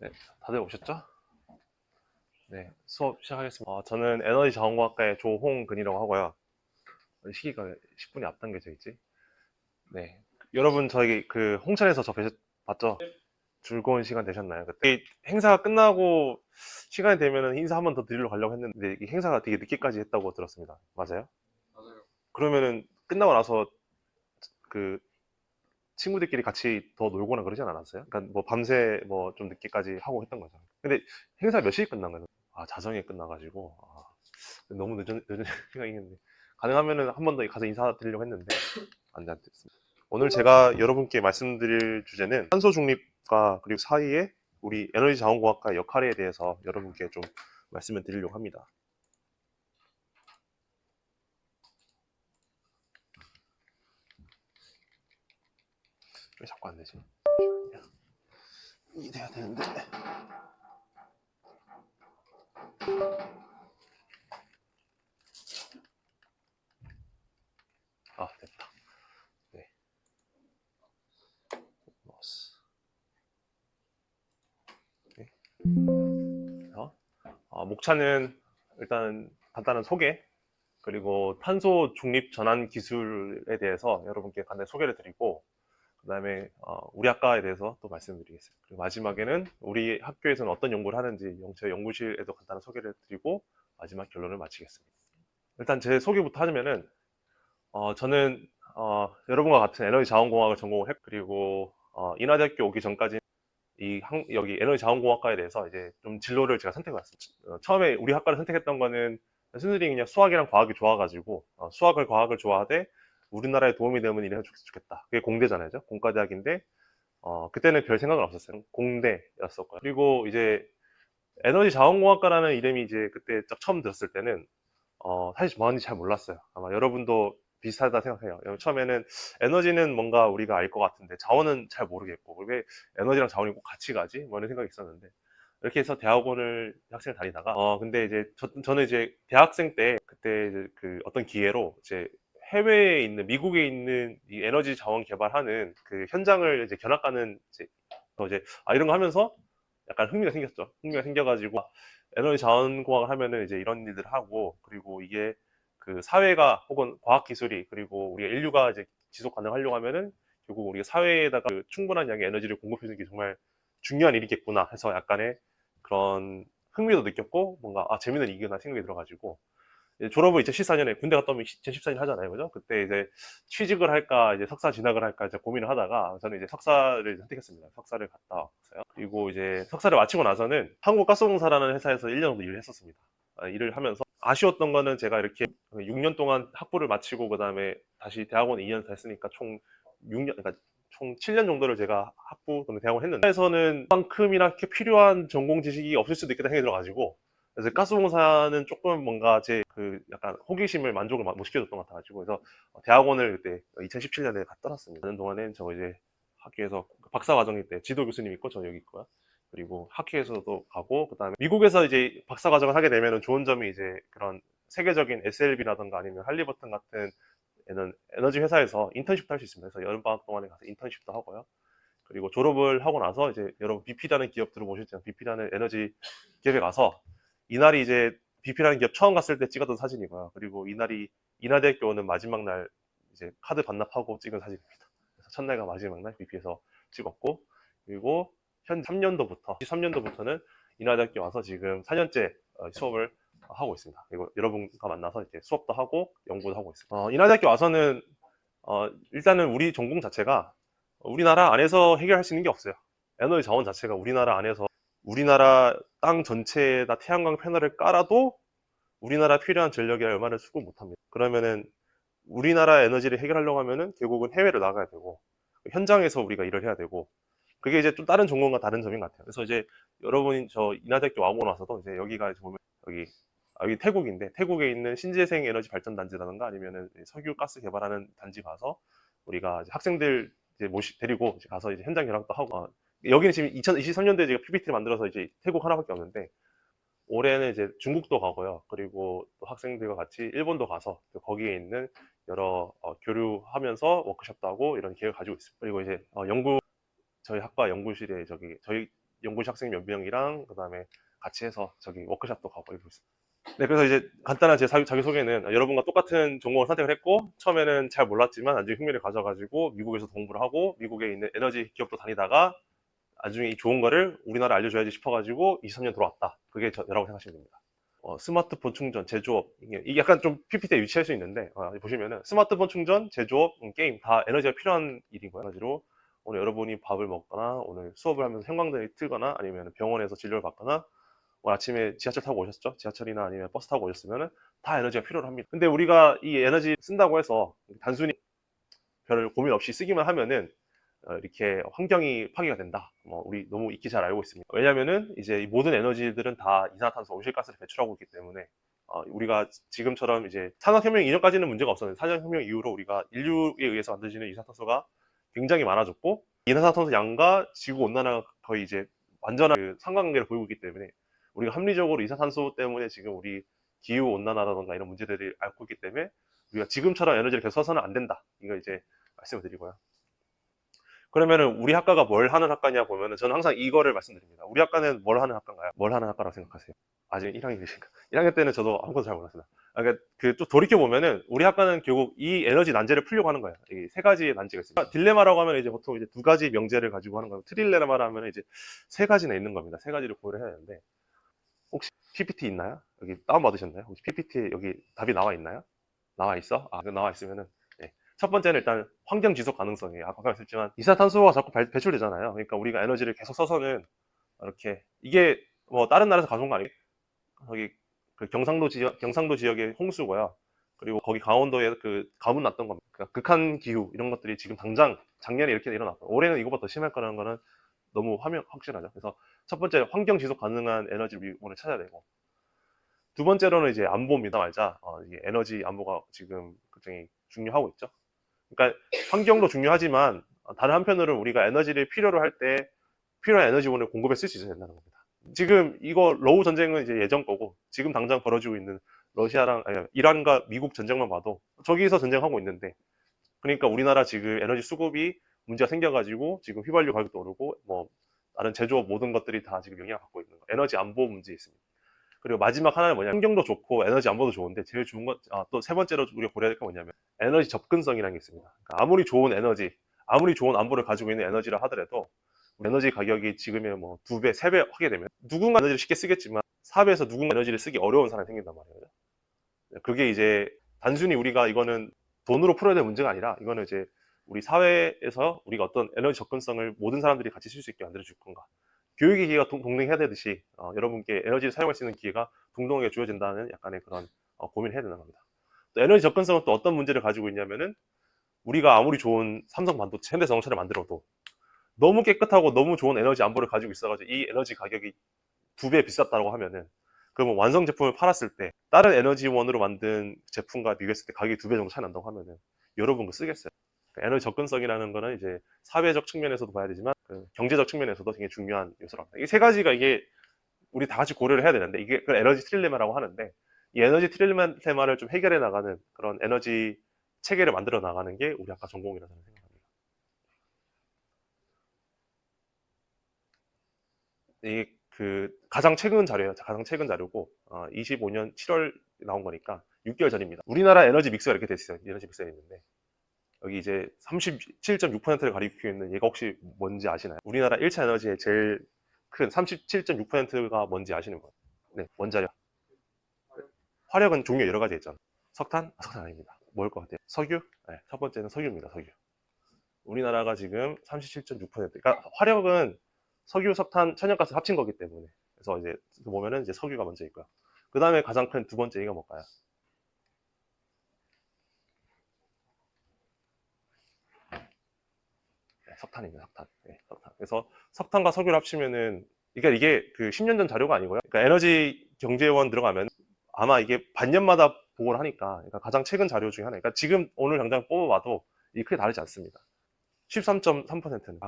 네, 다들 오셨죠? 네, 수업 시작하겠습니다. 저는 에너지 자원공학과의 조홍근이라고 하고요. 시기가 10분이 앞당겨져 있지? 네. 여러분, 저희 그 홍천에서 봤죠? 즐거운 시간 되셨나요? 그때 행사가 끝나고 시간이 되면 인사 한 번 더 드리러 가려고 했는데 이 행사가 되게 늦게까지 했다고 들었습니다. 맞아요? 그러면은 끝나고 나서 그 친구들끼리 같이 더 놀거나 그러진 않았어요? 그러니까 뭐 밤새 뭐 좀 늦게까지 하고 했던 거죠. 근데 행사 몇 시에 끝난 거예요? 자정에 끝나가지고. 너무 늦은 생각이겠는데. 가능하면은 한 번 더 가서 인사드리려고 했는데, 안 됐습니다. 오늘 제가 여러분께 말씀드릴 주제는 탄소 중립과 그리고 사이에 우리 에너지 자원공학과의 역할에 대해서 여러분께 좀 말씀을 드리려고 합니다. 왜 자꾸 안 되지? 이게 돼야 되는데. 됐다. 네. 넣었어. 네. 목차는 일단 간단한 소개, 그리고 탄소 중립 전환 기술에 대해서 여러분께 간단히 소개를 드리고, 그 다음에 우리 학과에 대해서 또 말씀드리겠습니다. 그리고 마지막에는 우리 학교에서는 어떤 연구를 하는지 저희 연구실에도 간단한 소개를 드리고 마지막 결론을 마치겠습니다. 일단 제 소개부터 하자면은 저는 여러분과 같은 에너지 자원공학을 전공을 했고, 그리고 인하대학교 오기 전까지 여기 에너지 자원공학과에 대해서 이제 좀 진로를 제가 선택해 왔습니다. 처음에 우리 학과를 선택했던 거는 순수히 그냥 수학이랑 과학이 좋아가지고 수학을 과학을 좋아하되 우리나라에 도움이 되면 이래 좋겠다. 그게 공대잖아요. 공과대학인데 그때는 별 생각은 없었어요. 공대였었고요. 그리고 이제 에너지 자원공학과라는 이름이 이제 그때 딱 처음 들었을 때는 사실 뭐 하는지 잘 몰랐어요. 아마 여러분도 비슷하다 생각해요. 처음에는 에너지는 뭔가 우리가 알 것 같은데 자원은 잘 모르겠고 왜 에너지랑 자원이 꼭 같이 가지? 뭐 이런 생각이 있었는데 이렇게 해서 대학원을 학생을 다니다가 근데 이제 저는 이제 대학생 때 그때 이제 그 어떤 기회로 이제 해외에 있는 미국에 있는 이 에너지 자원 개발하는 그 현장을 이제 견학 가는 이제 이런 거 하면서 약간 흥미가 생겼죠. 흥미가 생겨가지고 에너지 자원공학을 하면은 이제 이런 일들을 하고, 그리고 이게 그 사회가 혹은 과학 기술이 그리고 우리가 인류가 이제 지속 가능하려고 하면은 결국 우리가 사회에다가 그 충분한 양의 에너지를 공급해 주는 게 정말 중요한 일이겠구나 해서 약간의 그런 흥미도 느꼈고 뭔가 재밌는 일이구나 생각이 들어가지고 졸업을 2014년에 군대 갔다 오면 2014년 하잖아요. 그죠? 그때 이제 취직을 할까, 이제 석사 진학을 할까 이제 고민을 하다가 저는 이제 석사를 선택했습니다. 석사를 갔다 왔어요. 그리고 이제 석사를 마치고 나서는 한국가스공사라는 회사에서 1년 정도 일을 했었습니다. 일을 하면서 아쉬웠던 거는 제가 이렇게 6년 동안 학부를 마치고 그다음에 다시 대학원 2년 더 했으니까 총 6년, 그러니까 총 7년 정도를 제가 학부 또는 대학원 했는데 에서는 그만큼이나 이렇게 필요한 전공 지식이 없을 수도 있겠다 생각이 들어가지고 그래서 가스공사는 조금 뭔가 제 그 약간 호기심을 만족을 못 시켜줬던 것 같아가지고 그래서 대학원을 그때 2017년에 갔다 왔습니다. 하는 동안엔 저 이제 학교에서 박사 과정일 때 지도 교수님 있고 저 여기 있고요. 그리고 학회에서도 가고 그다음에 미국에서 이제 박사 과정을 하게 되면 좋은 점이 이제 그런 세계적인 SLB라든가 아니면 할리버튼 같은 에너지 회사에서 인턴십도 할 수 있습니다. 그래서 여름방학 동안에 가서 인턴십도 하고요. 그리고 졸업을 하고 나서 이제 여러분 BP라는 기업 들어보셨잖아요. BP라는 에너지 기업에 가서 이날이 이제 BP라는 기업 처음 갔을 때 찍었던 사진이고요. 그리고 이날이 인하대학교 오는 마지막 날 이제 카드 반납하고 찍은 사진입니다. 그래서 첫날과 마지막 날 BP에서 찍었고 그리고 현 3년도부터 13년도부터는 인하대학교 와서 지금 4년째 수업을 하고 있습니다. 그리고 여러분과 만나서 이제 수업도 하고 연구도 하고 있습니다. 인하대학교 와서는 일단은 우리 전공 자체가 우리나라 안에서 해결할 수 있는 게 없어요. 에너지 자원 자체가 우리나라 안에서 우리나라 땅 전체에다 태양광 패널을 깔아도 우리나라 필요한 전력이 얼마를 수급 못합니다. 그러면은 우리나라 에너지를 해결하려고 하면은 결국은 해외로 나가야 되고 현장에서 우리가 일을 해야 되고 그게 이제 또 다른 전공과 다른 점인 것 같아요. 그래서 이제 여러분이 저 인하대학교 와보고 나서도 이제 여기가 이제 보면 여기 여기 태국인데 태국에 있는 신재생 에너지 발전 단지라든가 아니면은 석유 가스 개발하는 단지 가서 우리가 이제 학생들 이제 데리고 이제 가서 이제 현장 견학도 하고 여기는 지금 2023년도에 제가 PPT를 만들어서 이제 태국 하나밖에 없는데 올해는 이제 중국도 가고요. 그리고 또 학생들과 같이 일본도 가서 거기에 있는 여러 교류하면서 워크숍도 하고 이런 계획을 가지고 있습니다. 그리고 이제 저희 학과 연구실에 저희 연구실 학생 몇 명이랑 그다음에 같이 해서 저기 워크숍도 가고 이러고 있어요. 네, 그래서 이제 간단한 제 자기소개는 여러분과 똑같은 전공을 선택을 했고 처음에는 잘 몰랐지만 나중에 흥미를 가져가지고 미국에서 공부를 하고 미국에 있는 에너지 기업도 다니다가 나중에 이 좋은 거를 우리나라 알려줘야지 싶어가지고 23년 들어왔다. 그게 저라고 생각하시면 됩니다. 스마트폰 충전, 제조업 이게 약간 좀 PPT에 유치할 수 있는데 보시면은 스마트폰 충전, 제조업, 게임 다 에너지가 필요한 일인 거예요. 에너지로 오늘 여러분이 밥을 먹거나 오늘 수업을 하면서 형광등이 틀거나 아니면 병원에서 진료를 받거나 오늘 아침에 지하철 타고 오셨죠? 지하철이나 아니면 버스 타고 오셨으면은 다 에너지가 필요로 합니다. 근데 우리가 이 에너지 쓴다고 해서 단순히 별 고민 없이 쓰기만 하면은 이렇게 환경이 파괴가 된다. 우리 너무 익히 잘 알고 있습니다. 왜냐면은 이제 이 모든 에너지들은 다 이산화탄소, 온실가스를 배출하고 있기 때문에 우리가 지금처럼 이제 산업혁명 이전까지는 문제가 없었는데 산업혁명 이후로 우리가 인류에 의해서 만들어지는 이산화탄소가 굉장히 많아졌고 이산화탄소 양과 지구 온난화가 거의 이제 완전한 그 상관관계를 보이고 있기 때문에 우리가 합리적으로 이산화탄소 때문에 지금 우리 기후 온난화라던가 이런 문제들을 앓고 있기 때문에 우리가 지금처럼 에너지를 계속 써서는 안 된다. 이거 이제 말씀을 드리고요. 그러면은 우리 학과가 뭘 하는 학과냐 보면은 저는 항상 이거를 말씀드립니다. 우리 학과는 뭘 하는 학과인가요? 뭘 하는 학과라고 생각하세요? 아직 1학년이신가? 1학년 때는 저도 아무것도 잘 몰랐습니다. 그러니까 또 돌이켜 보면은 우리 학과는 결국 이 에너지 난제를 풀려고 하는 거예요. 이 세 가지의 난제가 있습니다. 딜레마라고 하면 이제 보통 이제 두 가지 명제를 가지고 하는 거고 트릴레마라 하면 이제 세 가지나 있는 겁니다. 세 가지를 고려를 해야 되는데 혹시 PPT 있나요? 여기 다운 받으셨나요? 혹시 PPT에 여기 답이 나와 있나요? 나와 있어? 나와 있으면은 네. 첫 번째는 일단 환경 지속 가능성이에요. 아까 말씀했지만 이산탄소가 자꾸 배출되잖아요. 그러니까 우리가 에너지를 계속 써서는 이렇게 이게 뭐 다른 나라에서 가져온 거 아니에요? 거기 그 경상도 지역의 홍수고요. 그리고 거기 강원도에 그 가뭄 났던 겁니다. 그러니까 극한 기후 이런 것들이 지금 당장 작년에 이렇게 일어났고 올해는 이거보다 더 심할 거라는 거는 너무 확실하죠. 그래서 첫 번째 환경 지속 가능한 에너지를 오늘 찾아야 되고 두 번째로는 이제 안보입니다. 말자 이게 에너지 안보가 지금 굉장히 중요하고 있죠. 그러니까 환경도 중요하지만 다른 한편으로는 우리가 에너지를 필요로 할 때 필요한 에너지원을 공급해 쓸 수 있어야 된다는 겁니다. 지금 이거 러우 전쟁은 이제 예전 거고 지금 당장 벌어지고 있는 러시아랑 아니, 이란과 미국 전쟁만 봐도 저기서 전쟁하고 있는데 그러니까 우리나라 지금 에너지 수급이 문제가 생겨가지고 지금 휘발유 가격도 오르고 뭐 다른 제조업 모든 것들이 다 지금 영향을 받고 있는 거 에너지 안보 문제 있습니다. 그리고 마지막 하나는 뭐냐 환경도 좋고 에너지 안보도 좋은데 제일 좋은 것 또 세 번째로 우리가 고려해야 될 건 뭐냐면 에너지 접근성이라는 게 있습니다. 그러니까 아무리 좋은 에너지 아무리 좋은 안보를 가지고 있는 에너지라 하더라도 에너지 가격이 지금의 뭐 2배, 3배 하게 되면 누군가 에너지를 쉽게 쓰겠지만 사회에서 누군가 에너지를 쓰기 어려운 사람이 생긴단 말이에요. 그게 이제 단순히 우리가 이거는 돈으로 풀어야 될 문제가 아니라 이거는 이제 우리 사회에서 우리가 어떤 에너지 접근성을 모든 사람들이 같이 쓸 수 있게 만들어줄 건가. 교육의 기회가 동등해야 되듯이 여러분께 에너지를 사용할 수 있는 기회가 동등하게 주어진다는 약간의 그런 고민을 해야 되는 겁니다. 또 에너지 접근성은 또 어떤 문제를 가지고 있냐면은 우리가 아무리 좋은 삼성 반도체, 현대자동차를 만들어도 너무 깨끗하고 너무 좋은 에너지 안보를 가지고 있어가지고 이 에너지 가격이 2배 비쌌다고 하면은 그러면 완성 제품을 팔았을 때 다른 에너지원으로 만든 제품과 비교했을 때 가격이 2배 정도 차이 난다고 하면은 여러분 그 쓰겠어요? 그러니까 에너지 접근성이라는 거는 이제 사회적 측면에서도 봐야 되지만 그 경제적 측면에서도 굉장히 중요한 요소라고 합니다. 이 세 가지가 이게 우리 다 같이 고려를 해야 되는데 이게 그 에너지 트릴레마라고 하는데 이 에너지 트릴레마를 좀 해결해 나가는 그런 에너지 체계를 만들어 나가는 게 우리 아까 전공이라고 저는 생각합니다. 이게 그 가장 최근 자료예요. 가장 최근 자료고 25년 7월 나온 거니까 6개월 전입니다. 우리나라 에너지 믹스가 이렇게 돼 있어요. 에너지 믹스가 있는데 여기 이제 37.6%를 가리키고 있는 얘가 혹시 뭔지 아시나요? 우리나라 1차 에너지의 제일 큰 37.6%가 뭔지 아시는 거예요? 네, 원자력. 화력은 종류 여러 가지 있잖아요. 석탄? 석탄 아닙니다. 뭘 것 같아요? 석유? 네, 첫 번째는 석유입니다. 석유. 우리나라가 지금 37.6%. 그러니까 화력은 석유, 석탄, 천연가스 합친 거기 때문에. 그래서 이제 보면은 이제 석유가 먼저 있고요. 그 다음에 가장 큰 두 번째 이가 뭘까요? 네, 석탄입니다. 석탄. 네, 석탄. 그래서 석탄과 석유를 합치면은 그러니까 이게 그 10년 전 자료가 아니고요. 그러니까 에너지 경제원 들어가면 아마 이게 반년마다 보고를 하니까 그러니까 가장 최근 자료 중에 하나. 그러니까 지금 오늘 당장 뽑아봐도 이게 크게 다르지 않습니다. 13.3%는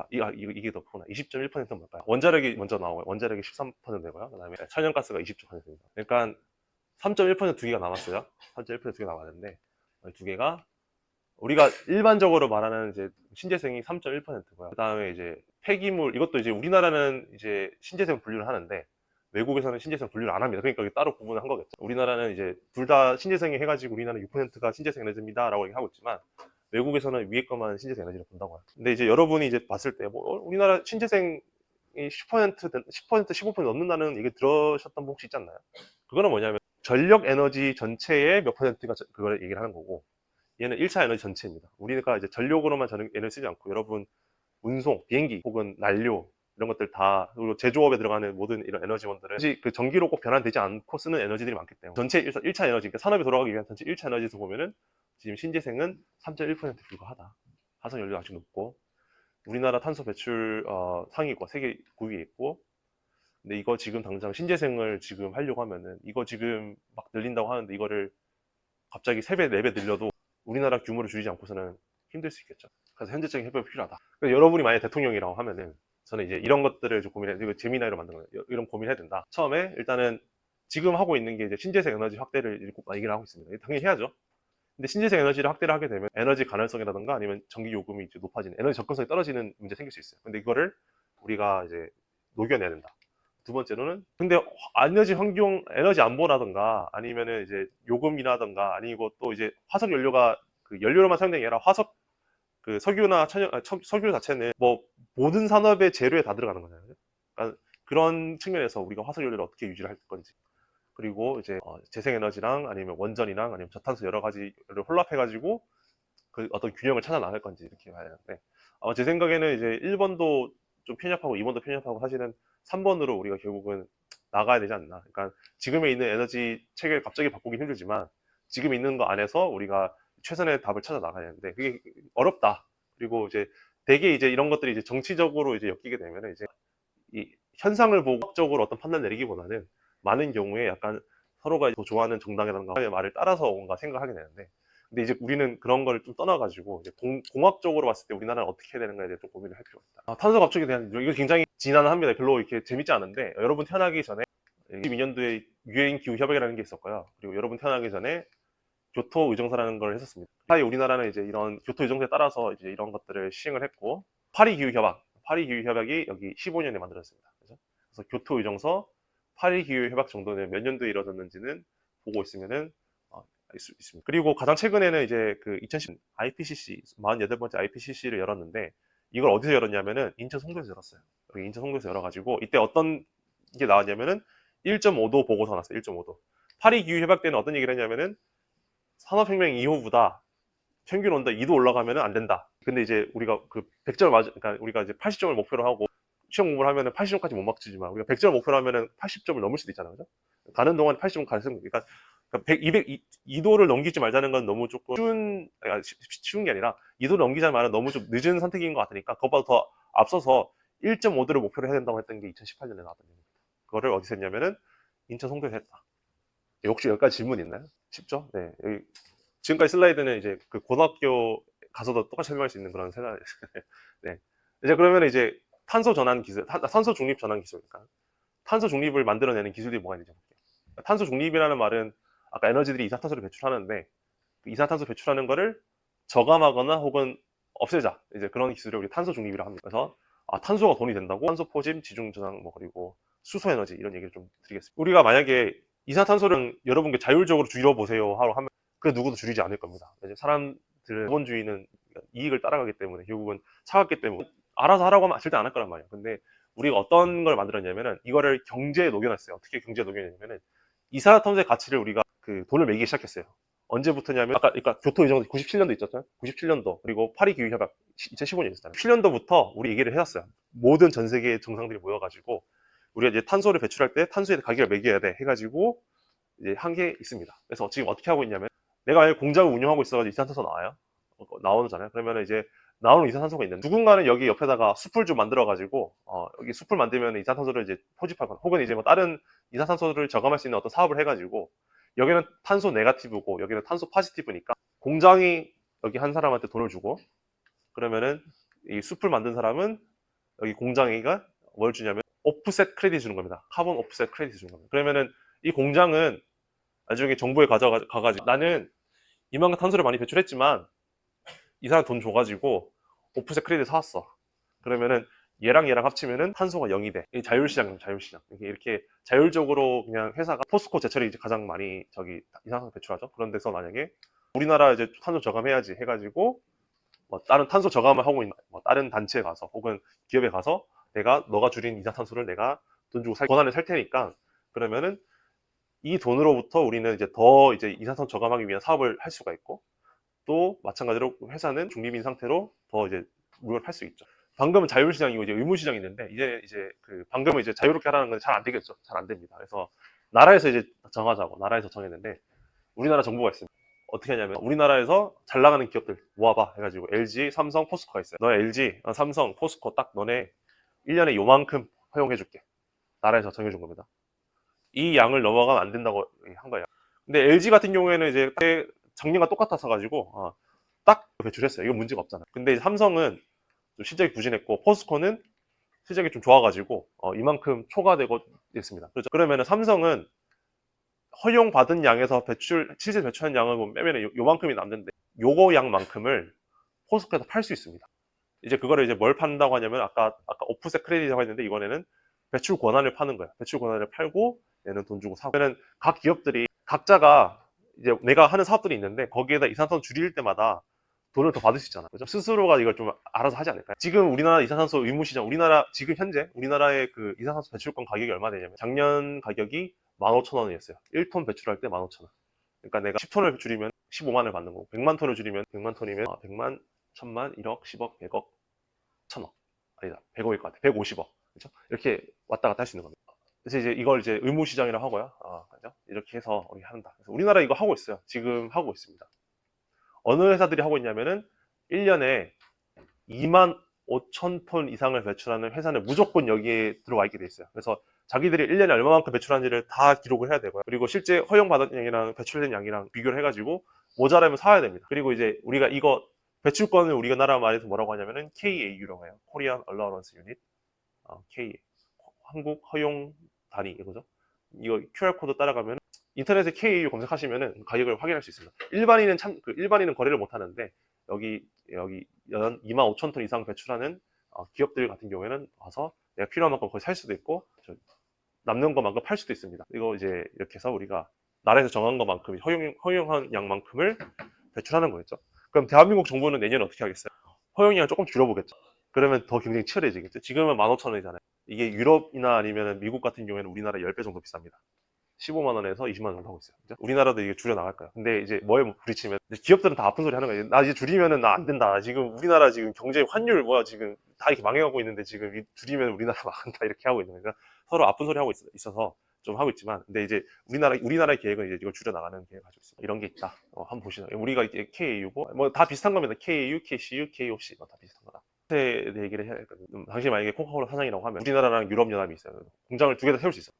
이게 더 크구나. 20.1%는 뭘까요? 원자력이 먼저 나오고요. 원자력이 13%고요. 그다음에 천연가스가 20%입니다. 그러니까 3.1%두 개가 남았어요. 3.1%두 개가 남았는데 두 개가 우리가 일반적으로 말하는 이제 신재생이 3.1%고요. 그다음에 이제 폐기물, 이것도 이제 우리나라는 이제 신재생 분류를 하는데 외국에서는 신재생 분류를 안 합니다. 그러니까 이게 따로 구분을 한 거겠죠. 우리나라는 이제 둘 다 신재생이 해가지고 우리나라는 6%가 신재생 에너지입니다 라고 얘기하고 있지만 외국에서는 위에 것만 신재생 에너지를 본다고 해요. 근데 이제 여러분이 이제 봤을 때 뭐 우리나라 신재생이 10%, 15% 넘는다는 얘기 들으셨던 분 혹시 있지 않나요? 그거는 뭐냐면 전력 에너지 전체의 몇 %가 그걸 얘기를 하는 거고, 얘는 1차 에너지 전체입니다. 우리가 이제 전력으로만 에너지 쓰지 않고 여러분 운송, 비행기 혹은 난료 이런 것들 다, 그리고 제조업에 들어가는 모든 이런 에너지원들은 사실 그 전기로 꼭 변환되지 않고 쓰는 에너지들이 많기 때문에 전체 1차 에너지, 그러니까 산업이 돌아가기 위한 전체 1차 에너지에서 보면은 지금 신재생은 3.1% 불과하다. 화석 연료 아직 높고 우리나라 탄소 배출 상위권 세계 9위에 있고, 근데 이거 지금 당장 신재생을 지금 하려고 하면은 이거 지금 막 늘린다고 하는데 이거를 갑자기 3배, 4배 늘려도 우리나라 규모를 줄이지 않고서는 힘들 수 있겠죠. 그래서 현재적인 협업이 필요하다. 그래서 여러분이 만약 대통령이라고 하면은 저는 이제 이런 것들을 좀 고민해, 이거 재미나이로 만든 거예요. 이런 고민해야 된다. 처음에 일단은 지금 하고 있는 게 이제 신재생 에너지 확대를 얘기를 하고 있습니다. 당연히 해야죠. 근데 신재생 에너지를 확대를 하게 되면 에너지 가능성이라든가 아니면 전기 요금이 이제 높아지는, 에너지 접근성이 떨어지는 문제 생길 수 있어요. 근데 이거를 우리가 이제 녹여내야 된다. 두 번째로는 근데 에너지 환경, 에너지 안보라든가 아니면은 이제 요금이라든가 아니고 또 이제 화석 연료가 그 연료로만 사용되는 게 아니라 화석 그 석유나 석유 자체는 뭐 모든 산업의 재료에 다 들어가는 거잖아요. 그러니까 그런 측면에서 우리가 화석 연료를 어떻게 유지를 할 건지, 그리고 이제 재생에너지랑 아니면 원전이랑 아니면 저탄소 여러 가지를 혼합해가지고 그 어떤 균형을 찾아 나갈 건지 이렇게 봐야 되는데, 제 생각에는 이제 1번도 좀 편협하고 2번도 편협하고 사실은 3번으로 우리가 결국은 나가야 되지 않나. 그러니까 지금에 있는 에너지 체계를 갑자기 바꾸기 힘들지만 지금 있는 거 안에서 우리가 최선의 답을 찾아 나가야 되는데 그게 어렵다. 그리고 이제 대개 이제 이런 것들이 이제 정치적으로 이제 엮이게 되면 이제 이 현상을 보고 적으로 어떤 판단 내리기보다는 많은 경우에 약간 서로가 더 좋아하는 정당이라든가 말을 따라서 뭔가 생각하게 되는데, 근데 이제 우리는 그런 걸 좀 떠나가지고 이제 공학적으로 봤을 때 우리나라는 어떻게 해야 되는가에 대해 좀 고민을 할 필요가 있다. 탄소 갑축에 대한 이거 굉장히 진난합니다. 별로 이렇게 재밌지 않은데 여러분 태어나기 전에 22년도에 유엔 기후 협약이라는 게 있었고요. 그리고 여러분 태어나기 전에 교토 의정서라는 걸 했었습니다. 사이 우리나라는 이제 이런 교토 의정서에 따라서 이제 이런 것들을 시행을 했고, 파리 기후 협약, 파리 기후 협약이 여기 15년에 만들어졌습니다. 그래서 교토 의정서, 파리 기후 협약 정도는 몇 년도에 이루어졌는지는 보고 있으면은 알 수 있습니다. 그리고 가장 최근에는 이제 그 2010 IPCC 48번째 IPCC를 열었는데, 이걸 어디서 열었냐면은 인천 송도에서 열었어요. 여기 인천 송도에서 열어가지고 이때 어떤 게 나왔냐면은 1.5도 보고서 나왔어요. 1.5도. 파리 기후 협약 때는 어떤 얘기를 했냐면은 산업혁명 이후보다 평균 온도 2도 올라가면 안 된다. 근데 이제 우리가 그 100점 그러니까 우리가 이제 80점을 목표로 하고 시험 공부를 하면은 80점까지 못 맞추지만 우리가 100점을 목표로 하면은 80점을 넘을 수도 있잖아요. 그죠? 가는 동안 80점 가능성, 그러니까 100, 200, 2도를 넘기지 말자는 건 너무 조금 쉬운 게 아니라 2도를 넘기자는 말은 너무 좀 늦은 선택인 것 같으니까 그것보다 더 앞서서 1.5도를 목표로 해야 된다고 했던 게 2018년에 나왔던 얘기입니다. 그거를 어디서 했냐면은 인천 송도에서 했다. 혹시 여기까지 질문 있나요? 쉽죠? 네. 여기 지금까지 슬라이드는 이제 그 고등학교 가서도 똑같이 설명할 수 있는 그런 세나. 네. 이제 그러면 이제 탄소 전환 기술, 탄소 중립 전환 기술이니까 탄소 중립을 만들어내는 기술이 뭐가 있는지 볼게요. 탄소 중립이라는 말은 아까 에너지들이 이산탄소를 배출하는데 그 이산탄소 배출하는 거를 저감하거나 혹은 없애자, 이제 그런 기술을 우리 탄소 중립이라고 합니다. 그래서 탄소가 돈이 된다고 탄소 포짐, 지중 저장, 뭐 그리고 수소 에너지 이런 얘기를 좀 드리겠습니다. 우리가 만약에 이산탄소를 여러분께 자율적으로 줄여보세요 하러 하면 그 누구도 줄이지 않을 겁니다. 사람들은 자본주의는 이익을 따라가기 때문에 결국은 차갑기 때문에 알아서 하라고 하면 절대 안 할 거란 말이에요. 근데 우리가 어떤 걸 만들었냐면은 이거를 경제에 녹여놨어요. 어떻게 경제에 녹여놨냐면은 이산화탄소의 가치를 우리가 그 돈을 매기기 시작했어요. 언제부터냐면 아까 그러니까 교토 의정 97년도 있었잖아요. 97년도 그리고 파리 기후 협약 2015년 있었잖아요. 7년도부터 우리 얘기를 해놨어요. 모든 전 세계 정상들이 모여가지고 우리가 이제 탄소를 배출할 때 탄소의 가격을 매겨야 돼 해가지고 이제 한 게 있습니다. 그래서 지금 어떻게 하고 있냐면 내가 만약 공장을 운영하고 있어가지고 이산탄소 나와요. 나오잖아요. 그러면 이제 나오는 이산탄소가 있는데 누군가는 여기 옆에다가 숲을 좀 만들어가지고 여기 숲을 만들면 이산탄소를 이제 포집하거나 혹은 이제 뭐 다른 이산탄소를 저감할 수 있는 어떤 사업을 해가지고 여기는 탄소 네가티브고 여기는 탄소 포지티브니까 공장이 여기 한 사람한테 돈을 주고 그러면은 이 숲을 만든 사람은 여기 공장이가 뭘 주냐면 오프셋 크레딧 주는 겁니다. 카본 오프셋 크레딧 주는 겁니다. 그러면은 이 공장은 나중에 정부에 가가지고 나는 이만큼 탄소를 많이 배출했지만 이 사람 돈 줘가지고 오프셋 크레딧 사왔어. 그러면은 얘랑 얘랑 합치면은 탄소가 0이 돼. 이 자율시장입니다. 자율시장. 이렇게 자율적으로 그냥 회사가 포스코 제철이 이제 가장 많이 이산화탄소 배출하죠. 그런 데서 만약에 우리나라 이제 탄소 저감해야지 해가지고 뭐 다른 탄소 저감을 하고 있는 뭐 다른 단체에 가서 혹은 기업에 가서 너가 줄인 이산탄소를 내가 돈 주고 권한을 살 테니까 그러면은 이 돈으로부터 우리는 이제 더 이제 이산탄소 저감하기 위한 사업을 할 수가 있고 또 마찬가지로 회사는 중립인 상태로 더 이제 물건을 팔 수 있죠. 방금은 자율시장이고 이제 의무시장이 있는데 이제 방금은 이제 자유롭게 하라는 건 잘 안 되겠죠. 잘 안 됩니다. 그래서 나라에서 이제 정하자고 나라에서 정했는데 우리나라 정부가 있습니다. 어떻게 하냐면 우리나라에서 잘 나가는 기업들 모아봐 해가지고 LG, 삼성, 포스코가 있어요. 너네 LG, 삼성, 포스코 딱 너네 1년에 요만큼 허용해줄게. 나라에서 정해준 겁니다. 이 양을 넘어가면 안 된다고 한 거예요. 근데 LG 같은 경우에는 이제 작년과 똑같아서 가지고 딱 배출했어요. 이건 문제가 없잖아요. 근데 삼성은 좀 실적이 부진했고 포스코는 실적이 좀 좋아가지고 이만큼 초과되고 있습니다. 그렇죠? 그러면은 삼성은 허용받은 양에서 실제 배출한 양을 빼면 요만큼이 남는데 요거 양만큼을 포스코에서 팔 수 있습니다. 이제 그거를 이제 뭘 판다고 하냐면 아까 오프셋 크레딧이라고 했는데 이번에는 배출 권한을 파는 거야. 배출 권한을 팔고 얘는 돈 주고 사고. 그러면 각 기업들이 각자가 이제 내가 하는 사업들이 있는데 거기에다 이산탄소 줄일 때마다 돈을 더 받을 수 있잖아. 그죠? 스스로가 이걸 좀 알아서 하지 않을까요? 지금 우리나라 이산탄소 의무시장, 지금 현재 우리나라의 그 이산탄소 배출권 가격이 얼마 되냐면 작년 가격이 15,000원이었어요. 1톤 배출할 때 15,000원. 그러니까 내가 10톤을 줄이면 15만을 받는 거고 100만 톤을 줄이면 100만 톤이면 100만, 1000만, 1억, 10억, 100억, 1000억. 아니다. 100억일 것 같아. 150억. 그렇죠? 이렇게 왔다 갔다 할 수 있는 겁니다. 그래서 이제 이걸 이제 의무시장이라고 하고요. 그죠? 이렇게 해서 우리 한다. 그래서 우리나라 이거 하고 있어요. 지금 하고 있습니다. 어느 회사들이 하고 있냐면은 1년에 2만 5천 톤 이상을 배출하는 회사는 무조건 여기에 들어와 있게 돼 있어요. 그래서 자기들이 1년에 얼마만큼 배출하는지를 다 기록을 해야 되고요. 그리고 실제 허용받은 양이랑 배출된 양이랑 비교를 해가지고 모자라면 사야 됩니다. 그리고 이제 우리가 이거 배출권을 우리가 나라 말에서 뭐라고 하냐면은 KAU라고 해요. Korean Allowance Unit. K. 한국 허용 단위 이거죠. 이거 QR코드 따라가면 인터넷에 KAU 검색하시면은 가격을 확인할 수 있습니다. 일반인은 거래를 못 하는데 여기 25,000톤 이상 배출하는 기업들 같은 경우에는 와서 내가 필요한 만큼 거기 살 수도 있고 남는 것만큼 팔 수도 있습니다. 이거 이제 이렇게 해서 우리가 나라에서 정한 것만큼 허용한 양만큼을 배출하는 거겠죠. 그럼 대한민국 정부는 내년에 어떻게 하겠어요? 허용량을 조금 줄여보겠죠. 그러면 더 경쟁이 치열해지겠죠. 지금은 15,000원이잖아요. 이게 유럽이나 아니면 미국 같은 경우에는 우리나라 10배 정도 비쌉니다. 15만 원에서 20만 원 정도 하고 있어요. 그죠? 우리나라도 이게 줄여 나갈까요? 근데 이제 뭐에 부딪히면 기업들은 다 아픈 소리 하는 거예요. 나 이제 줄이면은 나 안 된다. 지금 우리나라 지금 경제 환율 지금 다 이렇게 망해가고 있는데 지금 줄이면 우리나라 망한다 이렇게 하고 있는 거예요. 서로 아픈 소리 하고 있어서 좀 하고 있지만 근데 이제 우리나라의 계획은 이제 이걸 줄여 나가는 계획을 가지고 있습니다. 이런 게 있다. 한번 보시죠. 우리가 이제 KAU고 뭐 다 비슷한 겁니다. KAU, KCU, KOC 다 비슷한 거다. 에 대해 얘기를 해야 되거든요. 당신이 만약에 코카콜라 사장이라고 하면 우리나라랑 유럽연합이 있어요. 공장을 2개 다 세울 수 있어요.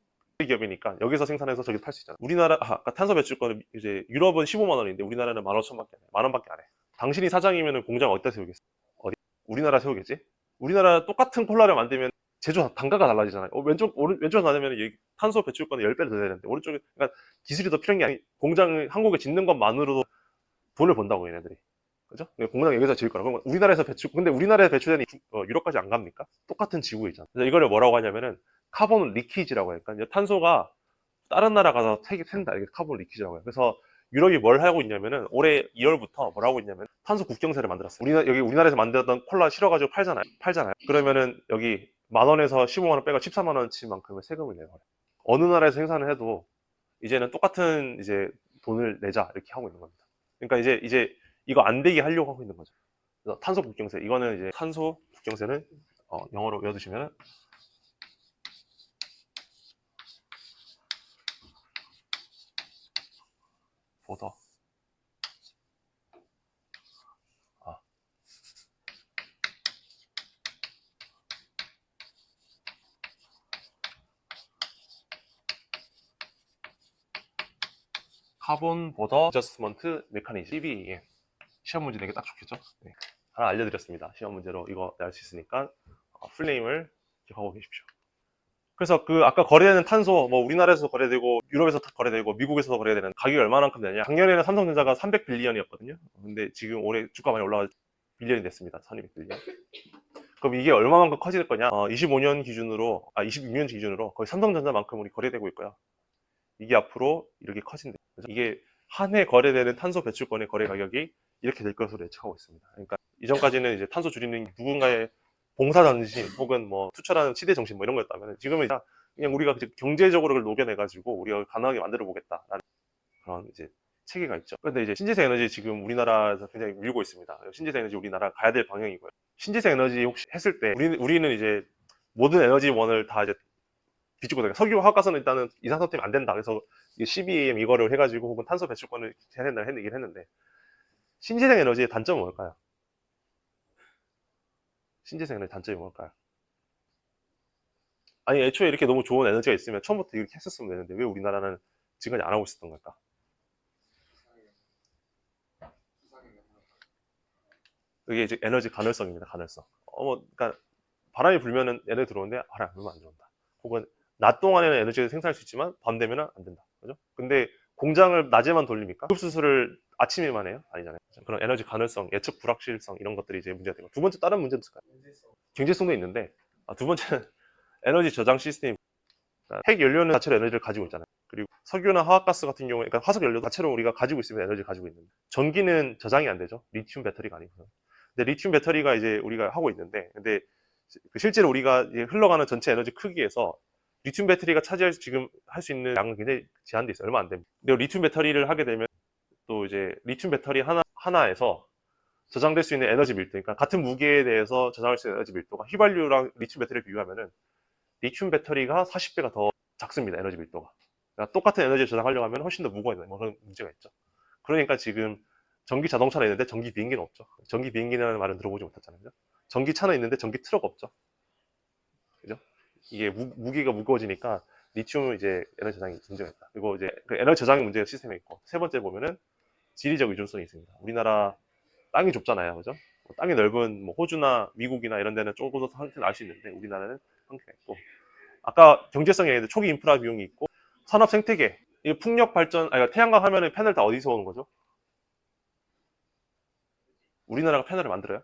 기업이니까 여기서 생산해서 저기 팔 수 있잖아. 우리나라 아까 탄소 배출권은 이제 유럽은 15만 원인데 우리나라는 15,000원밖에 안 해. 만 원밖에 안 해. 당신이 사장이면 공장 어디다 세우겠어? 어디? 우리나라 세우겠지? 우리나라 똑같은 콜라를 만들면 제조 단가가 달라지잖아요. 왼쪽 놔두면 탄소 배출권을 10배를 더 내야 되는데 오른쪽에 그러니까 기술이 더 필요한 게 아니 공장을 한국에 짓는 것만으로도 돈을 번다고 얘네들이. 그죠? 공장 여기서 지을 거라. 그럼 근데 우리나라에서 배출되는 유럽까지 안 갑니까? 똑같은 지구에 있잖아. 그래서 이거를 뭐라고 하냐면은 카본 리키지라고 해요. 그러니까 탄소가 다른 나라 가서 샌다. 이게 카본 리키지라고 해요. 그래서 유럽이 뭘 하고 있냐면은 올해 2월부터 뭘 하고 있냐면 탄소 국경세를 만들었어요. 여기 우리나라에서 만들었던 콜라 실어가지고 팔잖아요. 그러면은 여기 10,000원에서 15만 원 빼고 14만 원치만큼의 세금을 내요. 어느 나라에서 생산을 해도 이제는 똑같은 이제 돈을 내자 이렇게 하고 있는 겁니다. 그러니까 이제 이거 안 되게 하려고 하고 있는 거죠. 그래서 탄소 국경세 이거는 이제 탄소 국경세는 영어로 외워두시면은 보더 카본 보더 어저스먼트 메커니즘 CBE 시험 문제 내기 딱 좋겠죠? 네. 하나 알려드렸습니다. 시험 문제로 이거 낼 수 있으니까 플레임을 기억하고 계십시오. 그래서 아까 거래되는 탄소 우리나라에서 거래되고 유럽에서 거래되고 미국에서도 거래되는 가격이 얼마만큼 되냐. 작년에는 삼성전자가 300빌리언이었거든요. 근데 지금 올해 주가 많이 올라가 빌리언이 됐습니다. 1200빌리언. 그럼 이게 얼마만큼 커질 거냐? 25년 기준으로, 26년 기준으로 거의 삼성전자만큼 우리 거래되고 있고요. 이게 앞으로 이렇게 커진대. 그래서 이게 한 해 거래되는 탄소 배출권의 거래 가격이 이렇게 될 것으로 예측하고 있습니다. 그러니까 이전까지는 이제 탄소 줄이는 누군가의 봉사 정신 혹은 뭐 투철하는 치대 정신 뭐 이런 거였다면 지금은 이제 그냥 우리가 경제적으로 그걸 녹여내가지고 우리가 가능하게 만들어 보겠다라는 그런 이제 체계가 있죠. 그런데 이제 신재생 에너지 지금 우리나라에서 굉장히 밀고 있습니다. 신재생 에너지 우리나라 가야 될 방향이고요. 신재생 에너지 혹시 했을 때 우리는 이제 모든 에너지원을 다 이제 비추고 다녀요. 석유 화학가스는 일단은 이산화탄소 때문에 안 된다. 그래서 CBAM 이거를 해가지고 혹은 탄소 배출권을 해야 된다 얘기를 했는데 신재생 에너지의 단점은 뭘까요? 신재생 에너지 단점이 뭘까요? 아니 애초에 이렇게 너무 좋은 에너지가 있으면 처음부터 이렇게 했었으면 되는데 왜 우리나라는 지금까지 안 하고 있었던 걸까? 그게 이제 에너지 가능성입니다. 가능성. 그러니까 바람이 불면은 에너지 들어오는데 바람이 불면 안 들어온다. 혹은 낮 동안에는 에너지를 생산할 수 있지만 밤 되면은 안 된다. 그죠? 근데 공장을 낮에만 돌립니까? 급수술을 아침에만 해요? 아니잖아요. 그런 에너지 가능성, 예측 불확실성 이런 것들이 이제 문제가 되고 두 번째 다른 문제도 있을까요? 경제성도 있는데 두 번째는 에너지 저장 시스템. 그러니까 핵 연료는 자체로 에너지를 가지고 있잖아요. 그리고 석유나 화학가스 같은 경우에 그러니까 화석 연료 자체로 우리가 가지고 있으면 에너지를 가지고 있는데 전기는 저장이 안 되죠. 리튬 배터리가 아니고. 근데 리튬 배터리가 이제 우리가 하고 있는데 근데 실제로 우리가 이제 흘러가는 전체 에너지 크기에서 리튬 배터리가 차지할 지금 할 수 있는 양은 굉장히 제한돼 있어요. 얼마 안 됩니다. 근데 리튬 배터리를 하게 되면 또 이제 리튬 배터리 하나에서 저장될 수 있는 에너지 밀도, 그러니까 같은 무게에 대해서 저장할 수 있는 에너지 밀도가 휘발유랑 리튬 배터리를 비교하면은 리튬 배터리가 40배가 더 작습니다. 에너지 밀도가. 그러니까 똑같은 에너지를 저장하려고 하면 훨씬 더 무거워야 뭐 그런 문제가 있죠. 그러니까 지금 전기 자동차는 있는데 전기 비행기는 없죠. 전기 비행기라는 말은 들어보지 못했잖아요. 그죠? 전기 차는 있는데 전기 트럭 없죠. 그죠? 이게 무게가 무거워지니까 리튬은 이제 에너지 저장이 문제가 있다. 그리고 이제 그 에너지 저장의 문제가 시스템에 있고 세 번째 보면은 지리적 의존성이 있습니다. 우리나라 땅이 좁잖아요. 그죠? 땅이 넓은 뭐 호주나 미국이나 이런 데는 조금 더 한테는 알 수 있는데 우리나라는 한계가 있고 아까 경제성에 대해 초기 인프라 비용이 있고 산업 생태계 이 풍력 발전 태양광 하면은 패널 다 어디서 오는 거죠? 우리나라가 패널을 만들어요?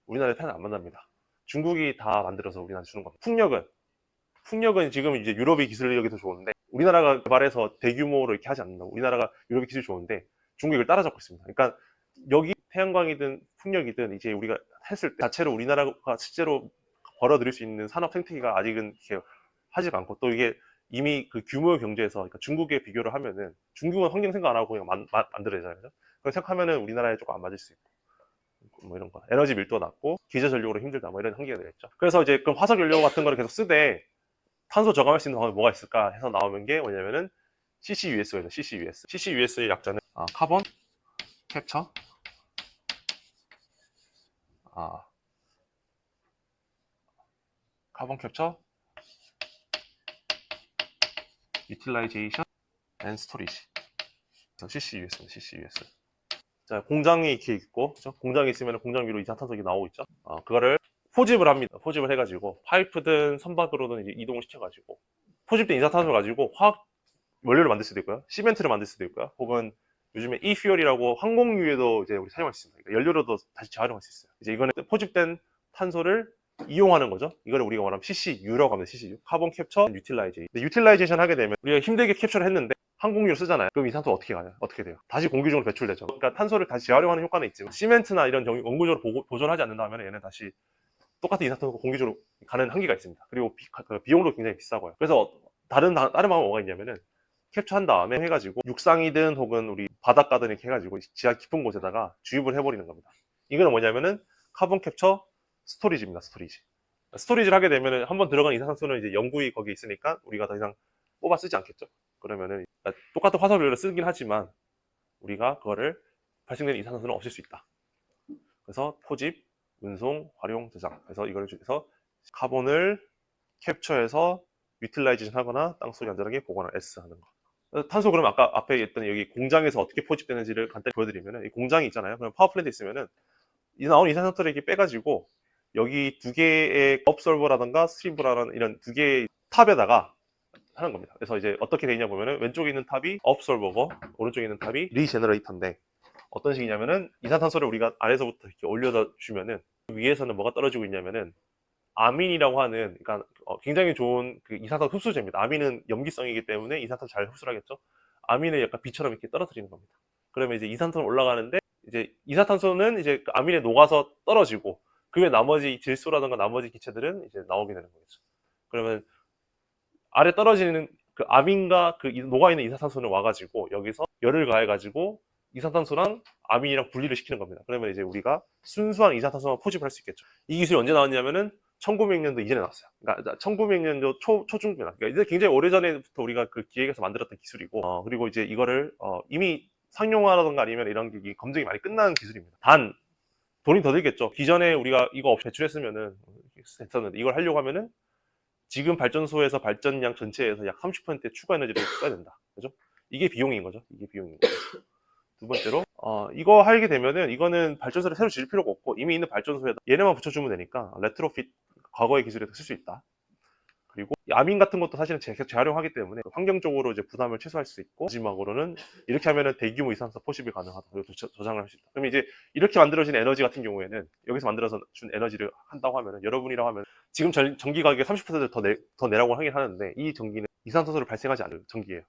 우리나라에 패널 안 만듭니다. 중국이 다 만들어서 우리나라에 주는 겁니다. 풍력은 지금 이제 유럽의 기술력이 더 좋은데 우리나라가 개발해서 대규모로 이렇게 하지 않는다고. 우리나라가 유럽의 기술이 좋은데 중국이 이걸 따라잡고 있습니다. 그러니까 여기 태양광이든 풍력이든 이제 우리가 했을 때 자체로 우리나라가 실제로 벌어들일 수 있는 산업 생태계가 아직은 이렇게 하지가 않고 또 이게 이미 그 규모 경제에서 그러니까 중국에 비교를 하면은 중국은 환경 생각 안 하고 그냥 만들어내잖아요. 그걸 생각하면은 우리나라에 조금 안 맞을 수 있고 뭐 이런 거 에너지 밀도가 낮고 기저 전력으로 힘들다 뭐 이런 한계가 되겠죠. 그래서 이제 그럼 화석 연료 같은 거를 계속 쓰되 탄소 저감할 수 있는 방법이 뭐가 있을까 해서 나오는 게 뭐냐면은 CCUS거든요. CCUS. CCUS의 약자는 카본 캡처, 아, 카본 캡처, 유틸라이제이션 앤 스토리지. CCUS입니다. CCUS. 자, 공장이 이렇게 있고, 그렇죠? 공장이 있으면 공장 위로 이산탄소가 나오고 있죠. 그거를 포집을 합니다. 포집을 해가지고 파이프든 선박으로든 이제 이동을 시켜가지고 포집된 이산탄소를 가지고 화학 원료를 만들 수도 있고요. 시멘트를 만들 수도 있고요. 혹은 요즘에 efuel이라고 항공유에도 이제 우리 사용할 수 있습니다. 그러니까 연료로도 다시 재활용할 수 있어요. 이제 이거는 포집된 탄소를 이용하는 거죠. 이거를 우리가 말하면 CCU라고 합니다. CCU. 카본 캡처 유틸라이제이션. 유틸라이제이션 하게 되면 우리가 힘들게 캡처를 했는데 항공유를 쓰잖아요. 그럼 이산소 어떻게 가요? 어떻게 돼요? 다시 공기중으로 배출되죠. 그러니까 탄소를 다시 재활용하는 효과는 있지만 시멘트나 이런 원구적으로 보존하지 않는다 하면 얘는 다시 똑같은 이산탄소가 공기중으로 가는 한계가 있습니다. 그리고 비용도 굉장히 비싸고요. 그래서 다른 방법이 뭐가 있냐면은 캡처한 다음에 해가지고 육상이든 혹은 우리 바닷가든 이렇게 해가지고 지하 깊은 곳에다가 주입을 해버리는 겁니다. 이거는 뭐냐면은 카본 캡처 스토리지입니다. 스토리지를 하게 되면은 한번 들어간 이산화탄소는 이제 영구히 거기 있으니까 우리가 더 이상 뽑아 쓰지 않겠죠. 그러면은 똑같은 화석연료를 쓰긴 하지만 우리가 그거를 발생되는 이산화탄소는 없앨 수 있다. 그래서 포집, 운송, 활용, 저장. 그래서 이걸 중에서 카본을 캡처해서 유틸라이제이션 하거나 땅속에 안전하게 보관을 S 하는 거. 탄소 그럼 아까 앞에 했던 여기 공장에서 어떻게 포집되는지를 간단히 보여드리면은 이 공장이 있잖아요. 그럼 파워플랜트 있으면은 이 나온 이산화탄소를 이렇게 빼가지고 여기 두 개의 업솔버라든가 스트림브라는 이런 두 개의 탑에다가 하는 겁니다. 그래서 이제 어떻게 되냐 보면은 왼쪽에 있는 탑이 업솔버고 오른쪽에 있는 탑이 리제너레이터인데 어떤 식이냐면은 이산탄소를 우리가 아래서부터 이렇게 올려다 주면은 위에서는 뭐가 떨어지고 있냐면은 아민이라고 하는, 그러니까 굉장히 좋은 그 이산화탄소 흡수제입니다. 아민은 염기성이기 때문에 이산화탄소 잘 흡수를 하겠죠. 아민을 약간 비처럼 이렇게 떨어뜨리는 겁니다. 그러면 이제 이산화탄소 올라가는데, 이제 이산화탄소는 이제 그 아민에 녹아서 떨어지고, 그 외 나머지 질소라든가 나머지 기체들은 이제 나오게 되는 거겠죠. 그러면 아래 떨어지는 그 아민과 그 녹아있는 이산화탄소는 와가지고 여기서 열을 가해가지고 이산화탄소랑 아민이랑 분리를 시키는 겁니다. 그러면 이제 우리가 순수한 이산화탄소만 포집을 할 수 있겠죠. 이 기술이 언제 나왔냐면은 1900년도 이전에 나왔어요. 그러니까 1900년도 초중입니다. 그러니까 이제 굉장히 오래전에부터 우리가 그 기획에서 만들었던 기술이고, 그리고 이제 이거를 이미 상용화라든가 아니면 이런 게 검증이 많이 끝난 기술입니다. 단 돈이 더 들겠죠. 기존에 우리가 이거 배출했으면은 됐었는데, 이걸 하려고 하면은 지금 발전소에서 발전량 전체에서 약 30% 추가 에너지를 써야 된다. 그죠? 이게 비용인 거죠. 이게 비용인 거죠. 두 번째로, 이거 하게 되면은 이거는 발전소를 새로 지을 필요가 없고 이미 있는 발전소에다 얘네만 붙여주면 되니까 레트로핏 과거의 기술에서 쓸 수 있다. 그리고 아민 같은 것도 사실은 재활용하기 때문에 환경적으로 이제 부담을 최소화할 수 있고, 마지막으로는 이렇게 하면은 대규모 이산화탄소 포집이 가능하다. 그리고 저장을 할 수 있다. 그럼 이제 이렇게 만들어진 에너지 같은 경우에는, 여기서 만들어서 준 에너지를 한다고 하면은, 여러분이라고 하면 지금 전기 가격의 30%더 내라고 하긴 하는데, 이 전기는 이산화탄소를 발생하지 않는 전기예요.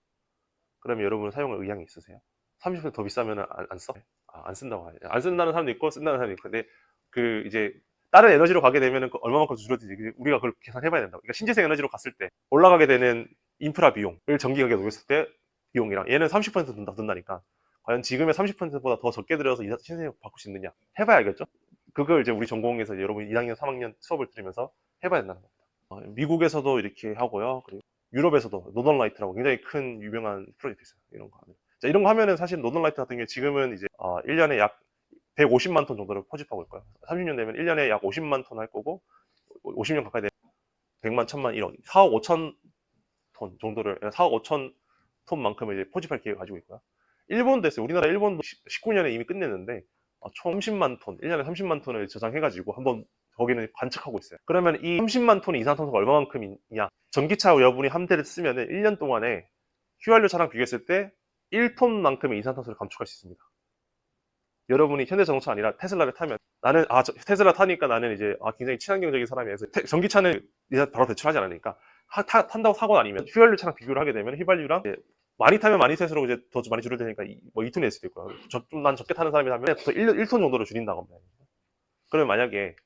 그러면 여러분은 사용할 의향이 있으세요? 30%더 비싸면 안 써? 안 쓴다고 하죠. 안 쓴다는 사람도 있고 쓴다는 사람도 있고. 근데 그 이제 다른 에너지로 가게 되면 얼마만큼 줄어들지 우리가 그걸 계산해봐야 된다고. 그러니까 신재생 에너지로 갔을 때 올라가게 되는 인프라 비용을 전기 가격에 녹였을 때 비용이랑 얘는 30% 든다니까, 과연 지금의 30%보다 더 적게 들여서 신재생 바꿀 수 있느냐 해봐야 알겠죠. 그걸 이제 우리 전공에서 여러분 2학년 3학년 수업을 들으면서 해봐야 된다는 겁니다. 미국에서도 이렇게 하고요. 그리고 유럽에서도 노던라이트라고 굉장히 큰 유명한 프로젝트 있어요. 이런 거 하면. 자, 이런 거 하면은 사실 노던라이트 같은 경우에 지금은 이제 1년에 약 150만 톤 정도를 포집하고 있고요. 30년 되면 1년에 약 50만 톤 할 거고, 50년 가까이 되면 100만, 1000만, 1억, 4억 5천 톤 정도를, 4억 5천 톤만큼을 이제 포집할 계획을 가지고 있고요. 일본도 했어요. 우리나라 일본도 19년에 이미 끝냈는데 총 30만 톤, 1년에 30만 톤을 저장해가지고 한번 거기는 관측하고 있어요. 그러면 이 30만 톤의 이산화탄소가 얼마만큼이냐? 전기차 여러분이 한 대를 쓰면 1년 동안에 휘발유 차랑 비교했을 때 1톤만큼의 이산화탄소를 감축할 수 있습니다. 여러분이 현대자동차 아니라 테슬라를 타면, 나는 테슬라 타니까 나는 이제 굉장히 친환경적인 사람이어서 전기차는 이제 바로 배출하지 않으니까 탄다고 사고 아니면 휘발유 차랑 비교를 하게 되면 휘발유랑 많이 타면 많이 탈수록 이제 더 많이 줄을 테니까 2톤 낼 수도 있고요. 난 적게 타는 사람이 타면 더 1톤 정도로 줄인다고 합니다. 그러면 만약에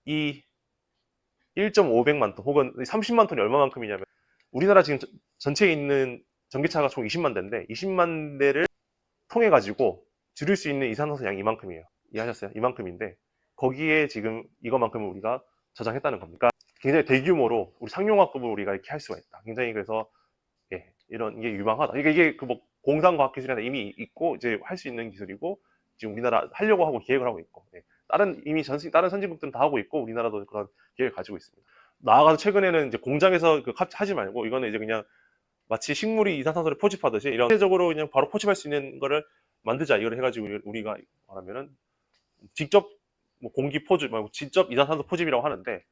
이 1.500만 톤 혹은 30만 톤이 얼마만큼이냐면, 우리나라 지금 전체에 있는 전기차가 총 20만 대인데 20만 대를 통해 가지고 줄일 수 있는 이산화탄소 양이 이만큼이에요. 이해하셨어요? 이만큼인데 거기에 지금 이거만큼을 우리가 저장했다는 겁니다. 그러니까 굉장히 대규모로 우리 상용화급으로 우리가 이렇게 할 수가 있다. 굉장히 그래서 이런 게 유망하다. 이게 그 뭐 공상과학기술이나 이미 있고 이제 할 수 있는 기술이고, 지금 우리나라 하려고 하고 기획을 하고 있고, 이미 다른 선진국들은 다 하고 있고 우리나라도 그런 기획을 가지고 있습니다. 나아가서 최근에는 이제 공장에서 하지 말고 이거는 이제 그냥 마치 식물이 이산화탄소를 포집하듯이 이런 실제적으로 그냥 바로 포집할 수 있는 거를 만들자, 이걸 해가지고 우리가 말하면은 직접 뭐 공기 포집 말고 직접 이산화탄소 포집이라고 하는데,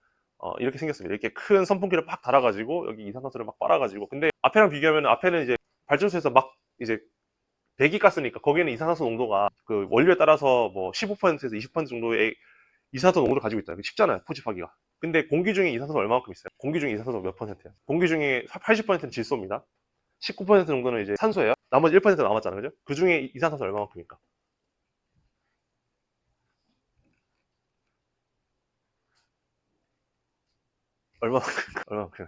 이렇게 생겼습니다. 이렇게 큰 선풍기를 팍 달아가지고 여기 이산화탄소를 막 빨아가지고, 근데 앞에랑 비교하면 앞에는 이제 발전소에서 막 이제 배기가스니까 거기에는 이산화탄소 농도가 그 원료에 따라서 뭐 15%에서 20% 정도의 이산화탄소 농도를 가지고 있다. 쉽잖아요, 포집하기가. 근데 공기 중에 이산화탄소 얼마만큼 있어요? 공기 중에 이산화탄소 몇 %예요? 공기 중에 80%는 질소입니다. 19% 정도는 이제 산소예요. 나머지 1% 남았잖아요, 그죠? 그 중에 이산화탄소 얼마만큼입니까? 얼마만큼?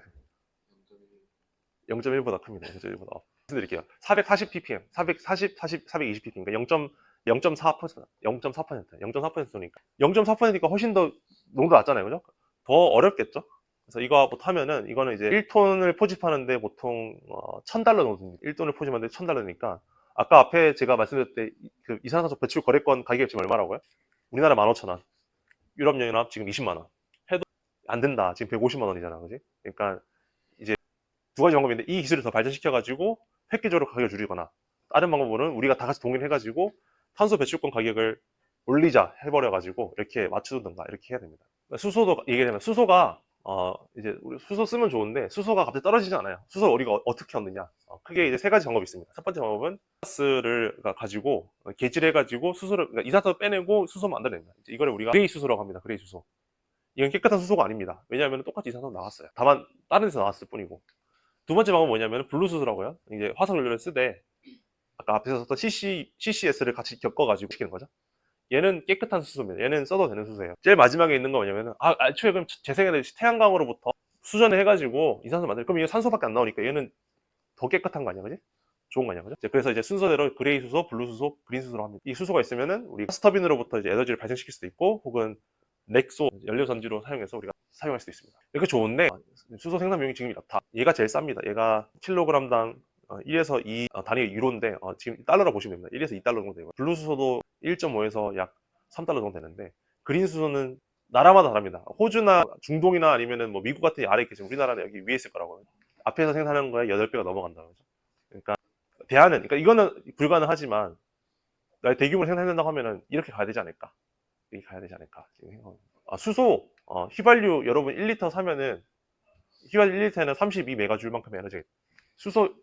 0.1보다 큽니다. 0.1보다. 말씀드릴게요. 440 ppm, 420 ppm, 그러니까 0.4%, 0.4%니까 0.4%니까 훨씬 더 농도 낮잖아요, 그죠? 더 어렵겠죠? 그래서 이거 하면은 이거는 이제 1톤을 포집하는데 보통 $1,000 정도입니다. 1톤을 포집하는데 $1,000니까, 아까 앞에 제가 말씀드렸을 때 그 이산화탄소 배출 거래권 가격이 지금 얼마라고요? 우리나라 15,000원, 유럽연합 지금 20만 원. 해도 안 된다. 지금 150만 원이잖아, 그지? 그러니까 이제 두 가지 방법인데, 이 기술을 더 발전시켜가지고 획기적으로 가격을 줄이거나, 다른 방법으로는 우리가 다 같이 동의를 해가지고 탄소 배출권 가격을 올리자 해버려가지고 이렇게 맞추든가 이렇게 해야 됩니다. 수소도 얘기하면 수소가 이제 우리 수소 쓰면 좋은데 수소가 갑자기 떨어지지 않아요. 수소 우리가 어떻게 얻느냐? 크게 이제 세 가지 방법이 있습니다. 첫 번째 방법은 가스를 가지고 개질해가지고 수소를, 그러니까 이산화탄소 빼내고 수소 만들어냅니다. 이거를 우리가 그레이 수소라고 합니다. 그레이 수소. 이건 깨끗한 수소가 아닙니다. 왜냐하면 똑같이 이산화탄소 나왔어요. 다만 다른 데서 나왔을 뿐이고. 두 번째 방법은 뭐냐면 블루 수소라고요. 이제 화석 연료를 쓰되 아까 앞에서 썼던 CCS를 같이 엮어가지고 시키는 거죠. 얘는 깨끗한 수소입니다. 얘는 써도 되는 수소예요. 제일 마지막에 있는 거 뭐냐면은 애초에 그럼 재생에너지 태양광으로부터 수전을 해가지고 이산화탄소 만들, 그럼 이게 산소밖에 안 나오니까 얘는 더 깨끗한 거 아니야, 그지? 좋은 거 아니야, 그죠? 그래서 이제 순서대로 그레이 수소, 블루 수소, 그린 수소로 합니다. 이 수소가 있으면은 우리 가스터빈으로부터 이제 에너지를 발생시킬 수도 있고, 혹은 넥소 연료 전지로 사용해서 우리가 사용할 수도 있습니다. 이렇게 좋은데 수소 생산 비용이 지금 이렇다. 얘가 제일 쌉니다. 얘가 킬로그램당 1에서 2 단위가 유로인데 지금 달러로 보시면 됩니다. 1에서 2달러 정도 되고요. 블루 수소도 1.5에서 약 3달러 정도 되는데, 그린 수소는 나라마다 다릅니다. 호주나 중동이나 아니면은 뭐 미국 같은 데 아래 있겠지만 우리나라는 여기 위에 있을 거라고요. 앞에서 생산하는 거에 8배가 넘어간다. 그죠? 그러니까 그러니까 이거는 불가능하지만 대규모로 생산된다고 하면은 이렇게 가야 되지 않을까? 이렇게 가야 되지 않을까? 수소 휘발유 여러분 1리터 사면은 휘발유 1리터에는 32메가줄만큼의 에너지가 있다. 수소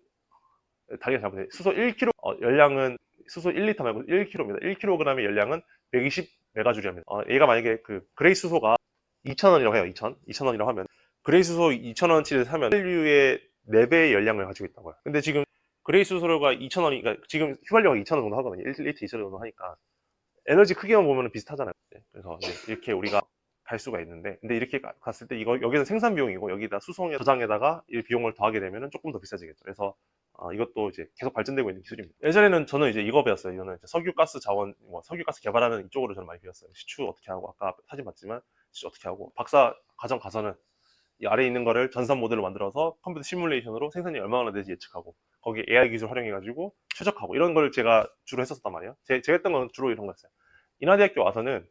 다리가 잘못해. 수소 1kg 열량은 수소 1리터 말고 1kg입니다. 1kg의 열량은 120메가줄이랍니다. 얘가 만약에 그 그레이 수소가 2,000원이라고 해요. 2,000원이라고 하면 그레이 수소 2,000원치를 사면 휘발유의 4배의 열량을 가지고 있다고요. 근데 지금 그레이 수소가 2,000원이, 그러니까 지금 휘발유가 2,000원 정도 하거든요. 1리터 2,000원 정도 하니까 에너지 크기만 보면 비슷하잖아요. 그래서 이렇게 우리가 갈 수가 있는데, 근데 이렇게 갔을 때 여기서 생산 비용이고 여기다 수송 저장에다가 이 비용을 더하게 되면 조금 더 비싸지겠죠. 그래서 이것도 이제 계속 발전되고 있는 기술입니다. 예전에는 저는 이제 이거 배웠어요. 이거는 이제 석유가스 자원, 석유가스 개발하는 이쪽으로 저는 많이 배웠어요. 시추 어떻게 하고, 아까 사진 봤지만 시추 어떻게 하고, 박사 과정 가서는 이 아래에 있는 거를 전산 모델로 만들어서 컴퓨터 시뮬레이션으로 생산이 얼마나 되는지 예측하고, 거기에 AI 기술 활용해가지고 최적하고, 이런 걸 제가 주로 했었단 말이에요. 제가 했던 건 주로 이런 거였어요. 인하대학교 와서는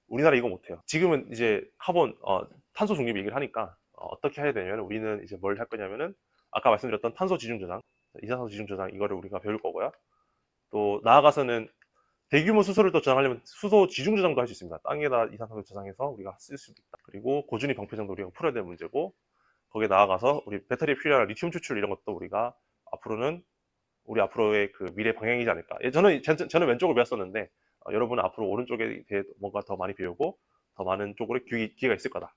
우리나라 이거 못해요. 지금은 이제 카본, 탄소 중립 얘기를 하니까 어떻게 해야 되냐면, 우리는 이제 뭘 할 거냐면은 아까 말씀드렸던 탄소 지중 저장, 이산화탄소 지중 저장, 이거를 우리가 배울 거고요. 또 나아가서는 대규모 수소를 또 저장하려면 수소 지중 저장도 할 수 있습니다. 땅에다 이산화탄소 저장해서 우리가 쓸 수도 있다. 그리고 고준위 방패 정도 우리가 풀어야 될 문제고, 거기에 나아가서 우리 배터리에 필요한 리튬 추출 이런 것도 우리가 앞으로는 우리 앞으로의 그 미래 방향이지 않을까. 저는 왼쪽을 배웠었는데 여러분은 앞으로 오른쪽에 대해 뭔가 더 많이 배우고 더 많은 쪽으로 기회가 있을 거다.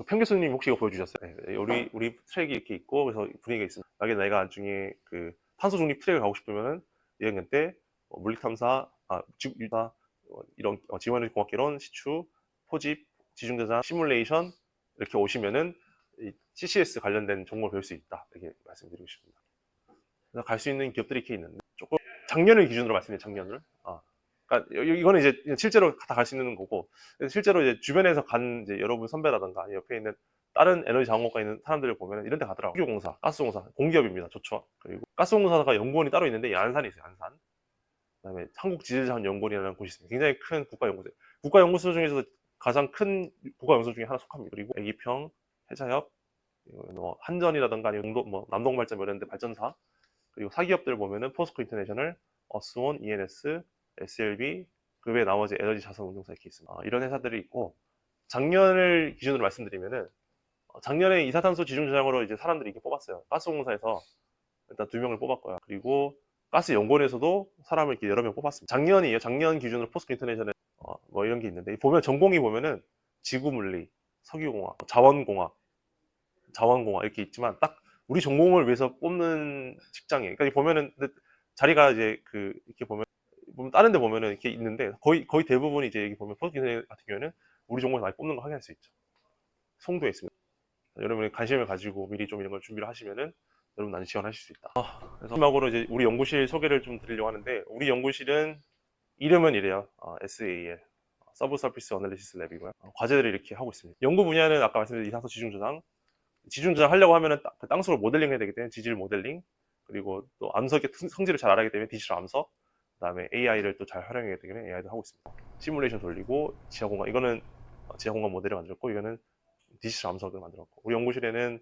편 교수님 혹시 이거 보여주셨어요? 네, 우리 트랙이 이렇게 있고, 그래서 분위기가 있습니다. 만약에 내가 나중에 그 탄소 중립 트랙을 가고 싶으면은 2학년 때 물리 탐사, 지구유사 이런 지원의 공학개론, 시추, 포집, 지중 저장, 시뮬레이션 이렇게 오시면은 이 CCS 관련된 정보를 배울 수 있다. 이렇게 말씀드리고 싶습니다. 갈 수 있는 기업들이 이렇게 있는데, 조금 작년을 기준으로 말씀드려요. 작년을. 그러니까 이거는 이제 실제로 다 갈 수 있는 거고, 실제로 이제 주변에서 간 이제 여러분 선배라든가 옆에 있는 다른 에너지 자원국가에 있는 사람들을 보면 이런 데 가더라고요. 석유공사, 가스공사, 공기업입니다. 좋죠. 그리고 가스공사가 연구원이 따로 있는데, 안산이 있어요. 안산. 그다음에 한국지질자원연구원이라는 곳이 있습니다. 굉장히 큰 국가연구소. 국가연구소 중에서도 가장 큰 국가연구소 중에 하나 속합니다. 그리고 애기평, 해자협, 뭐 한전이라든가 아니면 남동발전 이런 데 발전사, 그리고 사기업들 보면은 포스코 인터내셔널, 어스온, ENS, SLB, 그 외 나머지 에너지 자산 운용사 이렇게 있습니다. 이런 회사들이 있고, 작년을 기준으로 말씀드리면은 작년에 이산화탄소 지중 저장으로 이제 사람들이 이렇게 뽑았어요. 가스공사에서 일단 2명을 뽑았고요. 그리고 가스 연구원에서도 사람을 이렇게 여러 명 뽑았습니다. 작년이에요. 작년 기준으로 포스코 인터내셔널 뭐 이런 게 있는데, 보면 전공이 보면은 지구물리, 석유공학, 자원공학 이렇게 있지만 딱 우리 전공을 위해서 뽑는 직장이에요. 그러니까 보면은 근데 자리가 이제 이렇게 보면 다른 데 보면은 이렇게 있는데, 거의 대부분이 이제 여기 보면 포스코 같은 경우에는 우리 전공에서 많이 뽑는 거 확인할 수 있죠. 송도에 있습니다. 여러분이 관심을 가지고 미리 좀 이런 걸 준비를 하시면은 여러분 나중에 지원하실 수 있다. 그래서 마지막으로 이제 우리 연구실 소개를 좀 드리려고 하는데, 우리 연구실은 이름은 이래요. SAL, 서브서피스 어널리시스 랩이고요. 과제들을 이렇게 하고 있습니다. 연구 분야는 아까 말씀드린 이산소 지중 저장 하려고 하면은 땅속을 모델링 해야 되기 때문에 지질 모델링, 그리고 또 암석의 성질을 잘 알아야 되기 때문에 디지털 암석, 그다음에 AI를 또 잘 활용해야 되기 때문에 AI도 하고 있습니다. 시뮬레이션 돌리고 지하공간, 이거는 지하공간 모델을 만들었고, 이거는 디지털 암석을 만들었고, 우리 연구실에는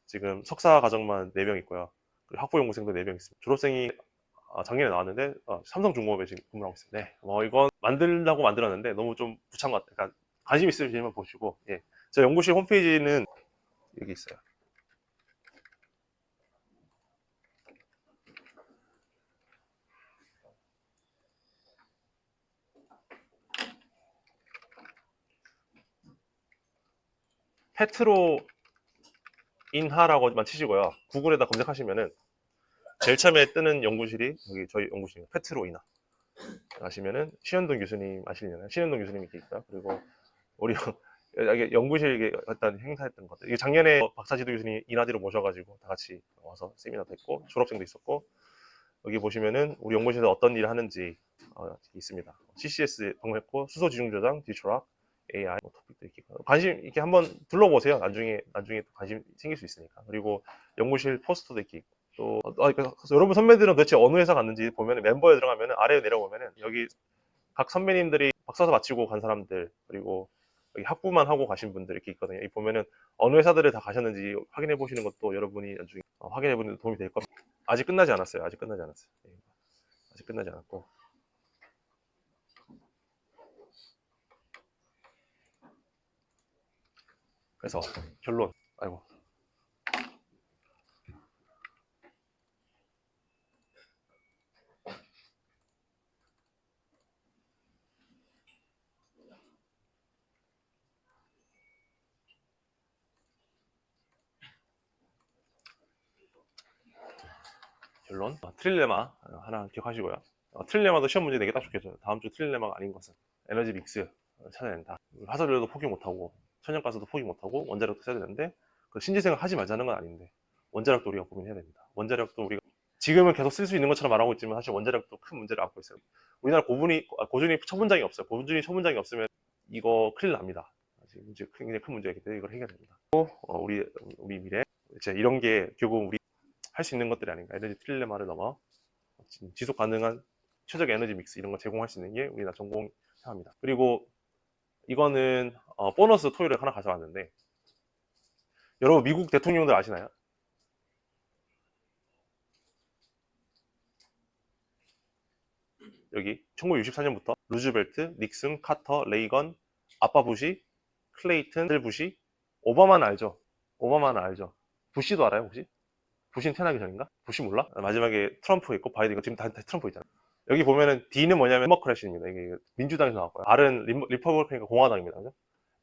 지금 석사 과정만 4명 있고요. 그리고 학부 연구생도 4명 있습니다. 졸업생이 작년에 나왔는데 삼성중공업에 지금 근무하고 있습니다. 네, 이건 만들려고 만들었는데 너무 좀 부찬 것 같아요. 그러니까 관심 있으시면 보시고, 예, 저 연구실 홈페이지는 여기 있어요. 페트로인하라고만 치시고요. 구글에다 검색하시면은 제일 처음에 뜨는 연구실이 여기 저희 연구실입니다. 페트로인하 아시면은 신현동 교수님 아시려나요? 신현동 교수님이 있고요. 그리고 우리 이게 연구실 어떤 행사했던 것들. 이게 작년에 박사지도 교수님 인하디로 모셔가지고 다 같이 와서 세미나도 했고 졸업생도 있었고, 여기 보시면은 우리 연구실에서 어떤 일을 하는지 있습니다. CCS 방문했고 수소 지중 저장, 디지털학, AI 토픽도 이렇게 관심 이렇게 한번 둘러보세요. 나중에 또 관심 생길 수 있으니까. 그리고 연구실 포스터도 이렇게 있고 또 그래서 여러분 선배들은 도대체 어느 회사 갔는지 보면 멤버에 들어가면 아래에 내려보면은 여기 각 선배님들이 박사서 마치고 간 사람들, 그리고 여기 학부만 하고 가신 분들 이렇게 있거든요. 여기 보면은 어느 회사들을 다 가셨는지 확인해 보시는 것도 여러분이 나중에 확인해 보는 데 도움이 될 겁니다. 아직 끝나지 않았어요. 아직 끝나지 않았어요. 아직 끝나지 않았고. 그래서 결론. 아이고. 결론. 트릴레마 하나 기억하시고요. 트릴레마도 시험 문제 내게 딱 좋겠죠. 다음 주 트릴레마가 아닌 것은 에너지 믹스 찾아낸다. 화석연료도 포기 못하고 천연가스도 포기 못하고 원자력도 써야 되는데 그 신재생을 하지 말자는 건 아닌데 원자력도 우리가 고민해야 됩니다. 원자력도 우리가 지금은 계속 쓸 수 있는 것처럼 말하고 있지만 사실 원자력도 큰 문제를 안고 있어요. 우리나라 고준위 초분장이 없어요. 고준위 초분장이 없으면 이거 큰일 납니다. 이제 굉장히 큰 문제이기 때문에 이걸 해결해야 됩니다. 우리 미래 이제 이런 게 결국 우리 할 수 있는 것들이 아닌가. 에너지 트릴레마를 넘어 지속 가능한 최적 에너지 믹스 이런 거 제공할 수 있는 게 우리나라 전공 생각합니다. 그리고 이거는 보너스 토요일에 하나 가져왔는데, 여러분 미국 대통령들 아시나요? 여기 1964년부터 루즈벨트, 닉슨, 카터, 레이건, 아빠 부시, 클레이튼, 부시, 오바마는 알죠? 오바마는 알죠? 부시도 알아요 혹시? 부시는 태어나기 전인가? 부시 몰라? 마지막에 트럼프 있고 바이든, 지금 다 트럼프 있잖아. 여기 보면은 D는 뭐냐면 데모크래시입니다. 이게 민주당에서 나왔고요. R은 리퍼블릭이니까 공화당입니다. 그죠?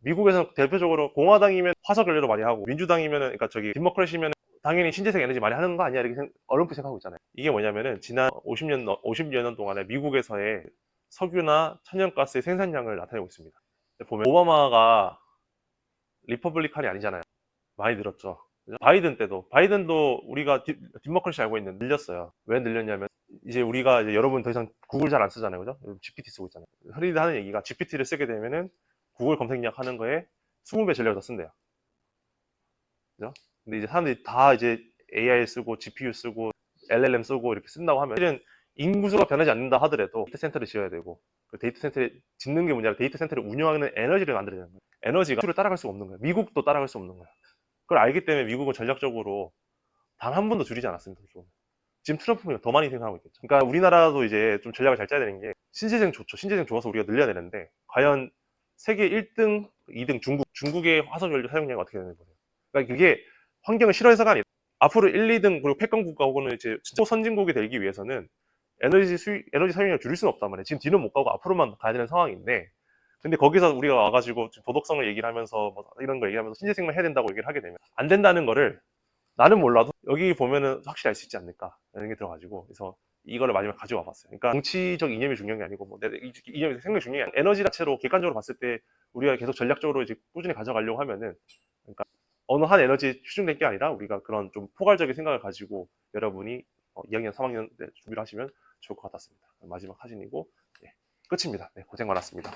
미국에서 대표적으로 공화당이면 화석 연료도 많이 하고, 민주당이면은 그러니까 저기 디모크래시면 당연히 신재생 에너지 많이 하는 거 아니야 이렇게 어렴풋이 생각하고 있잖아요. 이게 뭐냐면은 지난 50여 년 동안에 미국에서의 석유나 천연가스의 생산량을 나타내고 있습니다. 보면 오바마가 리퍼블리칸이 아니잖아요. 많이 늘었죠. 바이든도 우리가 디모크래시 알고 있는데 늘렸어요. 왜 늘렸냐면 이제 우리가 이제 여러분 더 이상 구글 잘 안 쓰잖아요. 그죠? GPT 쓰고 있잖아요. 흔히 하는 얘기가 GPT를 쓰게 되면은 구글 검색량 하는 거에 20배 전력을 더 쓴대요. 그죠? 근데 이제 사람들이 다 이제 AI 쓰고 GPU 쓰고 LLM 쓰고 이렇게 쓴다고 하면 사실은 인구수가 변하지 않는다 하더라도 데이터 센터를 지어야 되고, 그 데이터 센터를 짓는 게 문제라 데이터 센터를 운영하는 에너지를 만들어야 되는 거예요. 에너지가 수를 따라갈 수가 없는 거예요. 미국도 따라갈 수 없는 거예요. 그걸 알기 때문에 미국은 전략적으로 단 한 번도 줄이지 않았습니다. 지금 트럼프가 더 많이 생산하고 있겠죠. 그러니까 우리나라도 이제 좀 전략을 잘 짜야 되는 게, 신재생 좋죠. 신재생 좋아서 우리가 늘려야 되는데 과연 세계 1등, 2등 중국의 화석연료 사용량이 어떻게 되는 거예요. 그러니까 그게 환경을 싫어해서가 아니라 앞으로 1, 2등 그리고 패권 국가 혹은 이제 진짜 선진국이 되기 위해서는 에너지 사용량을 줄일 수는 없단 말이에요. 지금 뒤는 못 가고 앞으로만 가야 되는 상황인데, 근데 거기서 우리가 와가지고 도덕성을 얘기를 하면서 뭐 이런 거 얘기하면서 신재생만 해야 된다고 얘기를 하게 되면 안 된다는 거를 나는 몰라도 여기 보면은 확실히 알 수 있지 않을까 이런 게 들어가지고, 그래서 이거를 마지막에 가져와 봤어요. 그러니까 정치적 이념이 중요한 게 아니고 이념이 생각이 중요한 게 아니라 에너지 자체로 객관적으로 봤을 때 우리가 계속 전략적으로 이제 꾸준히 가져가려고 하면은, 그러니까 어느 한 에너지에 집중된 게 아니라 우리가 그런 좀 포괄적인 생각을 가지고 여러분이 2학년, 3학년 때 준비를 하시면 좋을 것 같았습니다. 마지막 사진이고, 네, 끝입니다. 네, 고생 많았습니다.